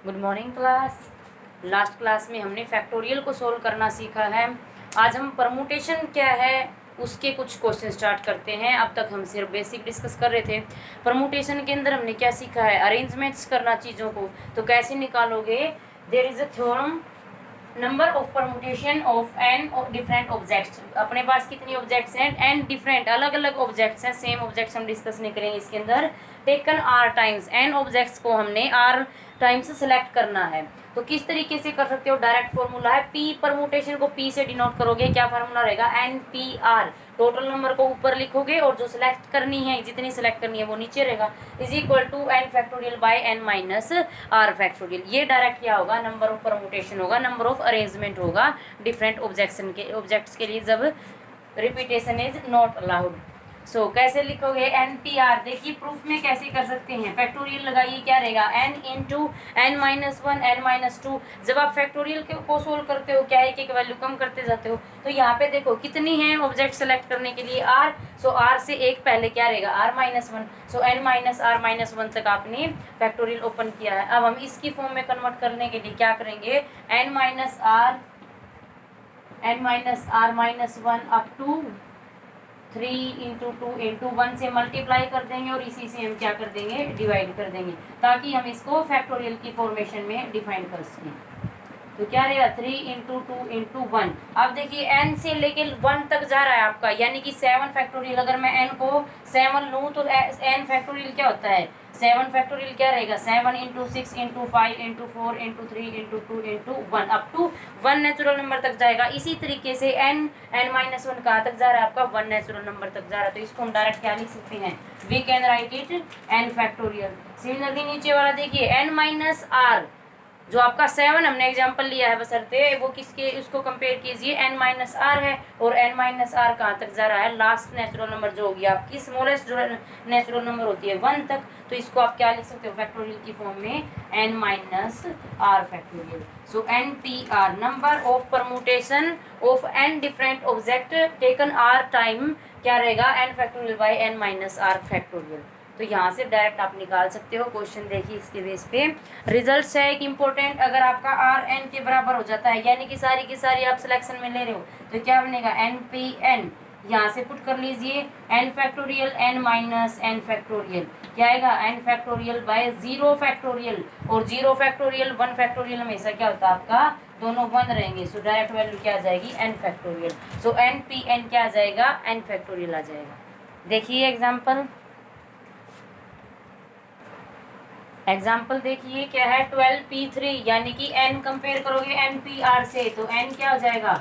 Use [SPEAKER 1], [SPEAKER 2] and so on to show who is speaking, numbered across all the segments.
[SPEAKER 1] Good morning class. Last class में हमने factorial को सोल्व करना सीखा है। आज हम परमुटेशन क्या है उसके कुछ क्वेश्चन स्टार्ट करते हैं। अब तक हम सिर्फ बेसिक डिस्कस कर रहे थे। परमुटेशन के अंदर हमने क्या सीखा है, अरेंजमेंट्स करना चीज़ों को। तो कैसे निकालोगे, there is a theorem number of permutation of n different objects. अपने पास कितनी ऑब्जेक्ट्स हैं, एन डिफरेंट अलग अलग ऑब्जेक्ट्स हैं। सेम ऑब्जेक्ट्स हम डिस्कस नहीं करेंगे इसके अंदर। Taken r times, n objects को हमने आर टाइम्स सेलेक्ट करना है। तो किस तरीके से कर सकते हो, डायरेक्ट फॉर्मूला है पी, परमुटेशन को पी से डिनोट करोगे। क्या फार्मूला रहेगा, n P r. Total number को ऊपर लिखोगे और जो सिलेक्ट करनी है, जितनी सिलेक्ट करनी है वो नीचे रहेगा, is equal to n factorial by n minus r factorial. ये डायरेक्ट क्या होगा, नंबर ऑफ परमुटेशन होगा, नंबर ऑफ अरेंजमेंट होगा डिफरेंट ऑब्जेक्ट्स के लिए जब repetition is not allowed. So कैसे लिखोगे, एन पी आर। देखिए प्रूफ में कैसे कर सकते हैं, फैक्टोरियल लगाइए, क्या रहेगा, n into n minus one n minus two. जब आप फैक्टोरियल को सोल्व करते हो क्या है कि वैल्यू कम करते जाते हो। तो यहाँ पे देखो कितनी है ऑब्जेक्ट सेलेक्ट करने के लिए, आर। सो आर से एक पहले क्या रहेगा, r minus one. So n minus r minus one तक आपने फैक्टोरियल ओपन किया है। अब हम इसकी फॉर्म में कन्वर्ट करने के लिए क्या करेंगे, n minus r minus one up to 3 into two into one से मल्टीप्लाई कर देंगे और इसी से हम क्या कर देंगे, डिवाइड कर देंगे, ताकि हम इसको फैक्टोरियल की फॉर्मेशन में डिफाइन कर सकें। तो क्या रहेगा, 3 इंटू टू इंटू वन। अब देखिए एन से लेके 1 तक जा रहा है आपका, यानी कि 7 फैक्टोरियल। अगर मैं एन को 7 लूँ तो एन फैक्टोरियल क्या होता है, 7 फैक्टोरियल क्या रहेगा, 7 into 6 into 5 into 4 into 3 into 2 into 1 up to 1 natural number तक जाएगा। इसी तरीके से एन माइनस वन कहाँ तक जा रहा है आपका, 1 नेचुरल नंबर तक जा रहा है। तो इसको हम डायरेक्ट क्या लिख सकते हैं, we can write it n factorial. Similarly नीचे वाला देखिए, एन माइनस आर, जो आपका 7 हमने एग्जांपल लिया है बसरते वो किसके, उसको कंपेयर कीजिए, एन माइनस आर है और एन माइनस आर कहाँ तक जा रहा है, लास्ट नेचुरल नंबर जो होगी आपकी, स्मॉलेस्ट जो नेचुरल नंबर होती है 1 तक। तो इसको आप क्या लिख सकते हो, फैक्टोरियल की फॉर्म में n minus r factorial. So n P r, number of permutation of n different object taken r time, क्या रहेगा, n factorial by n minus r factorial. तो यहाँ से डायरेक्ट आप निकाल सकते हो। क्वेश्चन देखिए इसके बेस पे रिजल्ट है एक इम्पोर्टेंट, अगर आपका आर एन के बराबर हो जाता है, यानी कि सारी की सारी आप सिलेक्शन में ले रहे हो, तो क्या बनेगा, एन पी एन, यहाँ से पुट कर लीजिए n factorial n minus n factorial, क्या आएगा, एन फैक्टोरियल बाय 0 फैक्टोरियल। और 0 फैक्टोरियल 1 फैक्टोरियल हमेशा क्या होता है आपका, दोनों 1 रहेंगे। सो डायरेक्ट वैल्यू क्या आ जाएगी, N factorial. So n P N क्या आ जाएगा, एन फैक्टोरियल आ जाएगा। देखिए एग्जाम्पल देखिए क्या है, 12p3, यानी कि n कंपेयर करोगे npr से, तो n क्या हो जाएगा,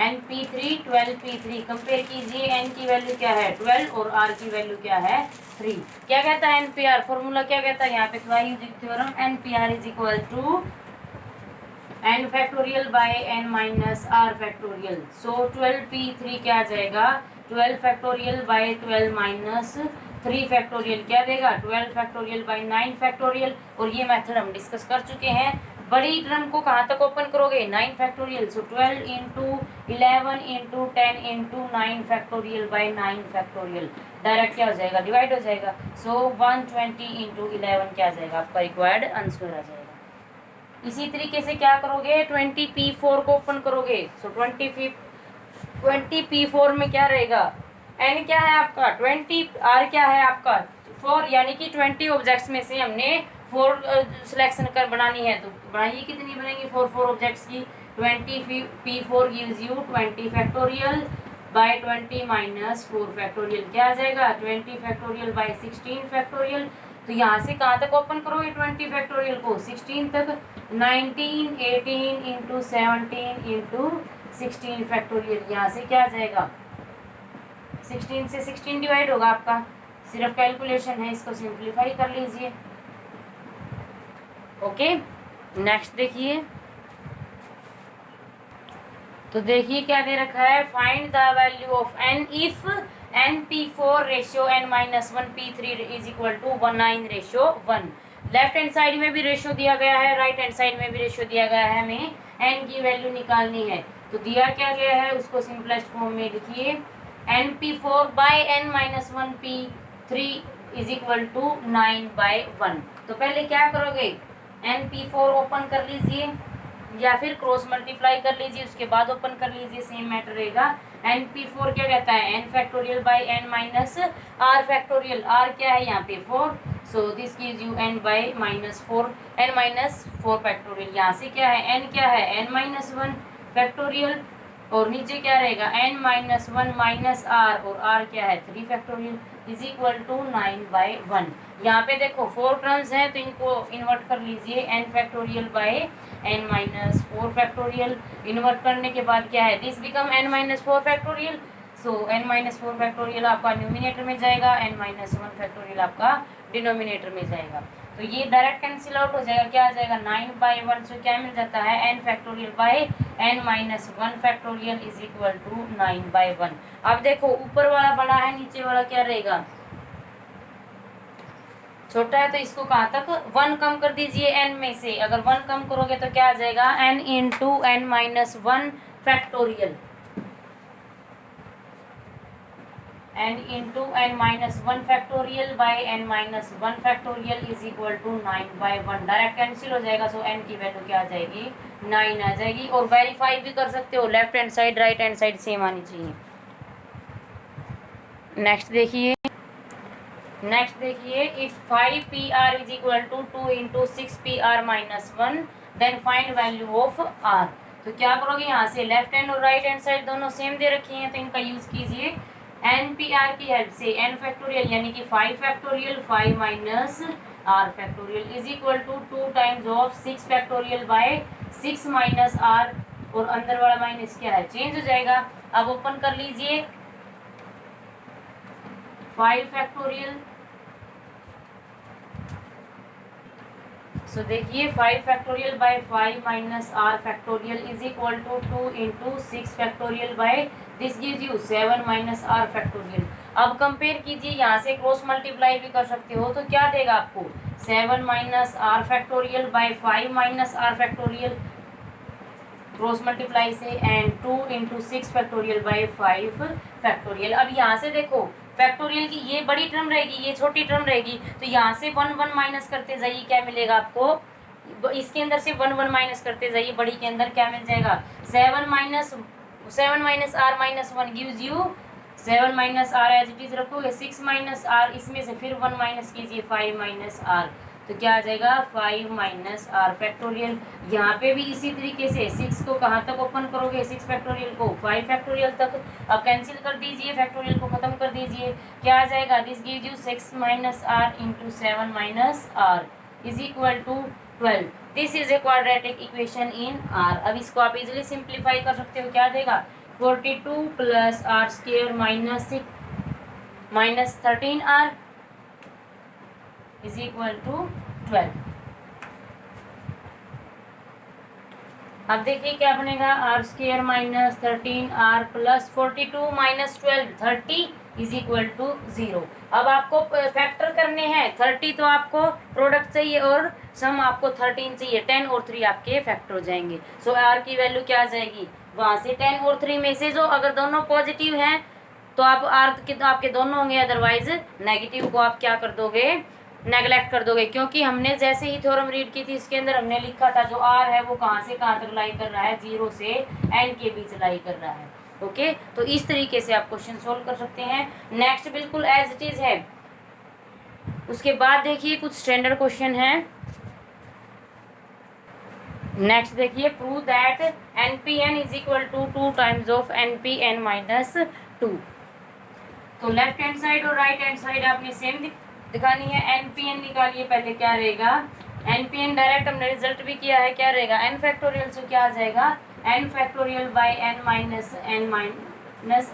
[SPEAKER 1] np3 12p3। कंपेयर कीजिए, n की वैल्यू क्या है 12 और r की वैल्यू क्या है 3। क्या कहता है npr, फॉर्मूला क्या कहता है यहाँ पे, theorem npr is equal to n factorial by n minus r factorial. So 12p3 क्या आ जाएगा, 12 फैक्टोरियल बाय 12 माइनस 3 फैक्टोरियल, क्या देगा, 12 फैक्टोरियल बाय 9 फैक्टोरियल। और ये मेथड हम डिस्कस कर चुके हैं। बड़ी टर्म को कहाँ तक ओपन करोगे, 9 factorial. So 12 into 11 into 10 into 9 factorial by 9 factorial, direct क्या हो जाएगा, डिवाइड हो जाएगा। सो 120 इंटू 11 क्या आ जाएगा, आपका रिक्वायर्ड आंसर आ जाएगा। इसी तरीके से क्या करोगे, 20p4 को ओपन करोगे। सो 20p4 में क्या रहेगा, n क्या है आपका 20, r क्या है आपका 4, यानी कि 20 ऑब्जेक्ट्स में से हमने 4 सिलेक्शन कर बनानी है। तो बनाइए, कितनी बनेंगी, 4 ऑब्जेक्ट्स की। 20p4 gives you 20 factorial by 20 minus 4 factorial, क्या आ जाएगा, 20 फैक्टोरियल बाय 16 फैक्टोरियल। तो यहाँ से कहाँ तक ओपन करोगे 20 फैक्टोरियल को, 16 तक। 19 18 इंटू 17 इंटू 16 फैक्टोरियल, यहाँ से क्या आ जाएगा, 16 से 16 डिवाइड होगा आपका, सिर्फ कैलकुलेशन है, इसको सिंप्लीफाई कर लीजिए। ओके, नेक्स्ट देखिए। तो देखिए क्या दे रखा है, find the value of n if np4 ratio n minus 1p3 is equal to 9 ratio 1। Left hand side में भी रेशियो दिया गया है, राइट हैंड साइड में भी रेशियो दिया गया है, हमें n की वैल्यू निकालनी है। तो दिया क्या गया है, उसको सिंपलेस्ट फॉर्म में लिखिए, np4 by n minus 1p3 is equal to 9 by 1। तो पहले क्या करोगे, NP4 ओपन कर लीजिए या फिर क्रॉस मल्टीप्लाई कर लीजिए, उसके बाद ओपन कर लीजिए, सेम मैटर रहेगा। NP4 क्या कहता है, n factorial by n minus r factorial. r क्या है यहाँ पे 4, so this gives you n by -4, n minus 4 factorial. यहाँ से क्या है, n क्या है, n माइनस 1 फैक्टोरियल, और नीचे क्या रहेगा n माइनस 1 माइनस r, और r क्या है 3 फैक्टोरियल इज इक्वल टू 9/1। यहाँ पे देखो 4 टर्म्स हैं तो इनको इन्वर्ट कर लीजिए, n factorial by n minus 4 factorial. Invert करने के बाद क्या है, this become n minus 4 factorial, so n minus 4 factorial आपका न्यूमिनेटर में जाएगा, n माइनस 1 फैक्टोरियल आपका डिनोमिनेटर में जाएगा। तो ये डायरेक्ट कैंसिल आउट हो जाएगा, क्या आ जाएगा 9/1, सो क्या मिल जाता है n factorial by n minus 1 factorial is equal to 9/1। अब देखो ऊपर वाला बड़ा है, नीचे वाला क्या रहेगा, छोटा है, तो इसको कहाँ तक 1 कम कर दीजिए n में से। अगर 1 कम करोगे तो क्या आ जाएगा n into n minus 1 factorial, n into n minus 1 factorial by n minus 1 factorial is equal to 9/1। Direct cancel हो जाएगा, सो n की वैल्यू क्या आ जाएगी 9 आ जाएगी। और वेरीफाई भी कर सकते हो, left hand side right hand side same आनी चाहिए। नेक्स्ट देखिए, if 5PR is equal to 2 into 6PR minus 1 then find value of R। तो क्या करोगे, यहाँ से लेफ्ट हैंड और राइट हैंड साइड दोनों सेम दे रखी हैं तो इनका यूज कीजिए। NPR की हेल्प से n फैक्टोरियल यानी कि 5 factorial 5 minus R factorial is equal to 2 times of 6 factorial by 6 minus R, और अंदर वाला माइनस क्या है चेंज हो जाएगा। अब ओपन कर लीजिए 5 फैक्टोरियल, सो देखिए 5 factorial by 5 minus R factorial is equal to 2 into 6 factorial by this gives you 7 minus R factorial. अब कंपेयर कीजिए, यहाँ से क्रॉस मल्टीप्लाई भी कर सकते हो, तो क्या देगा आपको 7 minus R factorial by 5 minus R factorial cross multiply से, and 2 into 6 factorial by 5 factorial. अब यहाँ से देखो फैक्टोरियल की ये बड़ी टर्म रहेगी, ये छोटी टर्म रहेगी, तो यहाँ से 1 माइनस करते जाइए, क्या मिलेगा आपको, इसके अंदर से 1 माइनस करते जाइए, बड़ी के अंदर क्या मिल जाएगा 7 minus R minus 1 gives you 7 minus R as it is रखोगे, 6 माइनस R, इसमें से फिर 1 माइनस कीजिए 5 माइनस R, तो क्या आ जाएगा 5 माइनस R फैक्टोरियल। यहाँ पे भी इसी तरीके से 6 को कहाँ तक ओपन करोगे, 6 फैक्टोरियल को 5 फैक्टोरियल तक। अब कैंसिल कर दीजिए, फैक्टोरियल को खत्म कर दीजिए, क्या आ जाएगा this gives you 6 minus R into 7 minus R is equal to 12। This is a quadratic equation in R। अब इसको आप इजिली सिंप्लीफाई कर सकते हो, क्या देगा 42 plus R square minus 13R is equal to 12। अब देखिए क्या बनेगा, R square minus 13R plus 42 minus 12 30 is equal to 0। अब आपको फैक्टर करने हैं, 30 तो आपको प्रोडक्ट चाहिए और सम आपको 13 चाहिए, 10 और 3 आपके फैक्टर हो जाएंगे। सो R की वैल्यू क्या आ जाएगी, वहाँ से 10 और 3 में से जो अगर दोनों पॉजिटिव हैं तो आप R के आपके दोनों होंगे, अदरवाइज नेगेटिव को आप क्या कर दोगे, नेगलेक्ट कर दोगे, क्योंकि हमने जैसे ही थ्योरम रीड की थी इसके अंदर हमने लिखा था जो R है वो कहाँ से कहाँ तक लाई कर रहा है, 0 से n के बीच लाई कर रहा है। ओके, तो इस तरीके से आप क्वेश्चन सोल्व कर सकते हैं। नेक्स्ट बिल्कुल एज इट इज है। उसके बाद देखिए कुछ स्टैंडर्ड क्वेश्चन है। नेक्स्ट देखिए, prove that NPN is equal to 2 times of NPN minus 2। तो लेफ्ट हैंड साइड और राइट हैंड साइड आपने सेम दिखानी है। NPN निकालिए, पहले क्या रहेगा, NPN डायरेक्ट हमने रिजल्ट भी किया है, क्या रहेगा n फैक्टोरियल, से क्या आ जाएगा n factorial by n minus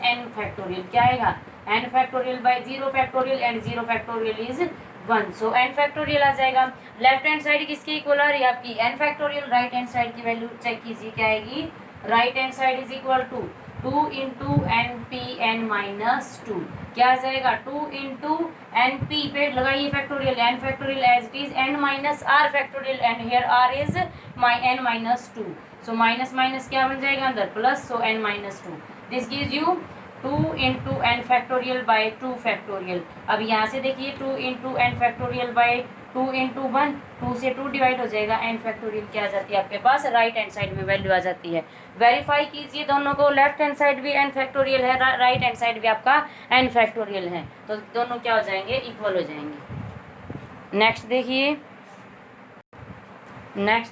[SPEAKER 1] n factorial, क्या आएगा n factorial by 0 factorial and 0 factorial is 1, सो n फैक्टोरियल आ जाएगा। लेफ्ट हैंड साइड किसके इक्वल आ रही है आपकी n factorial, right hand side की वैल्यू चेक कीजिए क्या आएगी, right hand side is equal to 2 into NPN minus 2, क्या आ जाएगा 2 इंटू NP पे लगाइए factorial, n factorial as it is n minus R factorial and here R is n minus 2, so minus minus क्या बन जाएगा अंदर plus, so n minus 2, this gives you 2 into n factorial bye 2 factorial. अब यहाँ से देखिए 2 into n factorial bye 2 into 1, 2 से 2 divide हो जाएगा, n फैक्टोरियल क्या आ जाती है आपके पास, राइट हैंड साइड में वैल्यू आ जाती है। वेरीफाई कीजिए दोनों को, लेफ्ट हैंड साइड भी n फैक्टोरियल है, राइट हैंड साइड भी आपका n फैक्टोरियल है, तो दोनों क्या हो जाएंगे, इक्वल हो जाएंगे। नेक्स्ट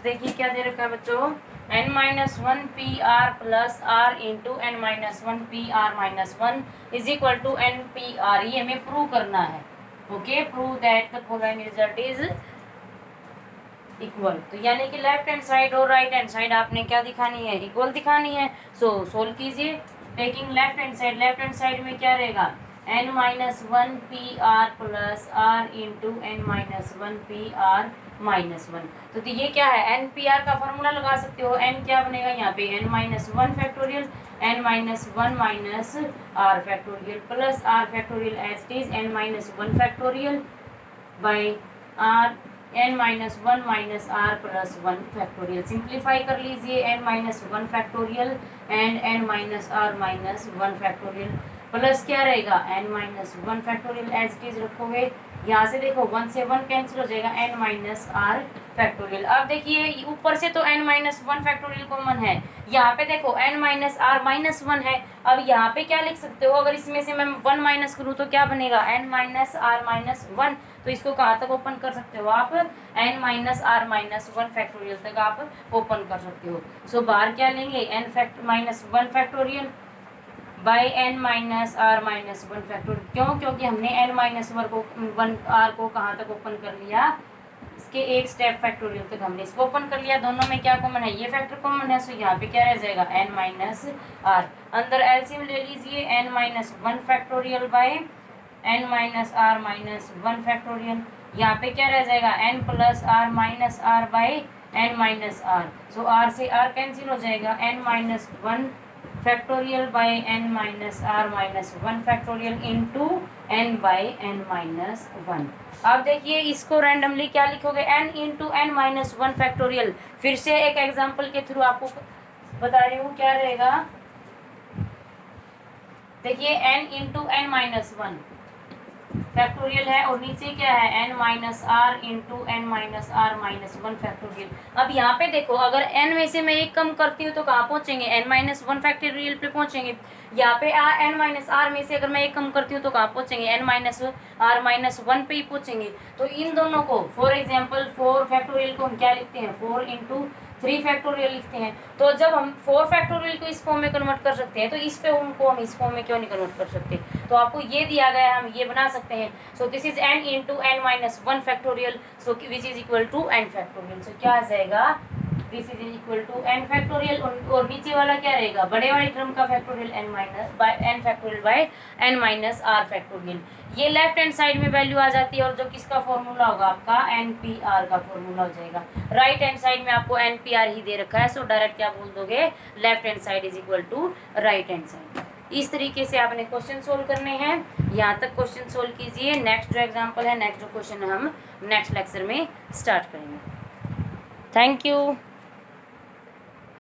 [SPEAKER 1] देखिए क्या दे रखा है बच्चों, n-1 PR plus r into n-1 PR minus 1 is equal to n PR, ये हमें प्रूव करना है। Okay, prove that the following result is equal, तो यानी कि लेफ्ट हैंड साइड और राइट हैंड साइड आपने क्या दिखानी है, इक्वल दिखानी है। सो सोल्व कीजिए, टेकिंग लेफ्ट हैंड साइड में क्या रहेगा, n-1 PR plus r into n-1 PR minus 1, तो ये क्या है, n PR का फॉर्मूला लगा सकते हो, n क्या बनेगा यहाँ पे, n-1 factorial, n-1 minus r factorial plus r factorial as it is n-1 factorial by r n-1 minus r plus 1 factorial. Simplify कर लीजिए, n-1 factorial and n-r minus 1 factorial plus क्या रहेगा, n-1 factorial as it is रखोगे, यहाँ से देखो 1 से 1 cancel हो जाएगा, n-r फैक्टोरियल। अब देखिए ऊपर से तो n-1 फैक्टोरियल कॉमन है, यहाँ पे देखो n-r माइनस 1 है। अब यहाँ पे क्या लिख सकते हो, अगर इसमें से मैं 1 माइनस करूँ तो क्या बनेगा, n-r माइनस 1, तो इसको कहाँ तक ओपन कर सकते हो आप, n-r माइनस 1 फैक्टोरियल तक आप ओपन कर सकते हो। सो बाहर क्या लेंगे, n-1 factorial by n-r minus 1 factorial, क्यों, क्योंकि हमने n-1 को कहाँ तक ओपन कर लिया, इसके एक स्टेप फैक्टोरियल तक हमने इसको ओपन कर लिया। दोनों में क्या कॉमन है, ये फैक्टर कॉमन है, सो यहाँ पे क्या रह जाएगा, n-r, अंदर एलसीएम ले लीजिए, n-1 factorial by n-r minus 1 factorial, यहाँ पे क्या रह जाएगा, n plus r minus r by n-r, so r से r कैंसिल हो जाएगा, n-1 factorial by n-r minus 1 factorial into n by n-1। अब देखिए इसको रैंडमली क्या लिखोगे, n इंटू n-1 फैक्टोरियल, फिर से एक एग्जांपल के थ्रू आपको बता रही हूँ क्या रहेगा। देखिए n इंटू n-1 फैक्टोरियल है और नीचे क्या है, n-r into n-r minus 1 factorial. अब यहाँ पे देखो अगर n में से मैं एक कम करती हूँ तो कहाँ पहुँचेंगे, n-1 फैक्टोरियल पे पहुँचेंगे। यहाँ पे n-r में से अगर मैं एक कम करती हूँ तो कहाँ पहुँचेंगे, n-r माइनस 1 पे ही पहुँचेंगे। तो इन दोनों को फॉर एग्जाम्पल 4 फैक्टोरियल को हम क्या लिखते हैं, 4 इंटू 3 फैक्टोरियल लिखते हैं। तो जब हम 4 फैक्टोरियल को इस फॉर्म में कन्वर्ट कर सकते हैं तो इस फॉर्म को हम इस फॉर्म में क्यों नहीं कन्वर्ट कर सकते, तो आपको ये दिया गया है, हम ये बना सकते हैं। So this is n into n-1 factorial, so which is equal to n factorial. So क्या आ जाएगा, this is equal to n factorial, और नीचे वाला क्या रहेगा, बड़े वाले टर्म का factorial n factorial by n-r factorial. ये लेफ्ट हैंड साइड में वैल्यू आ जाती है और जो किसका फॉर्मूला होगा आपका npr का फॉर्मूला हो जाएगा। राइट हैंड साइड में आपको npr ही दे रखा है, सो डायरेक्ट क्या बोल दोगे, left hand side is equal to right hand side. इस तरीके से आपने क्वेश्चन सोल्व करने हैं, यहाँ तक क्वेश्चन सोल्व कीजिए। नेक्स्ट जो एग्जाम्पल है, नेक्स्ट जो क्वेश्चन हम नेक्स्ट लेक्चर में स्टार्ट करेंगे। Thank you.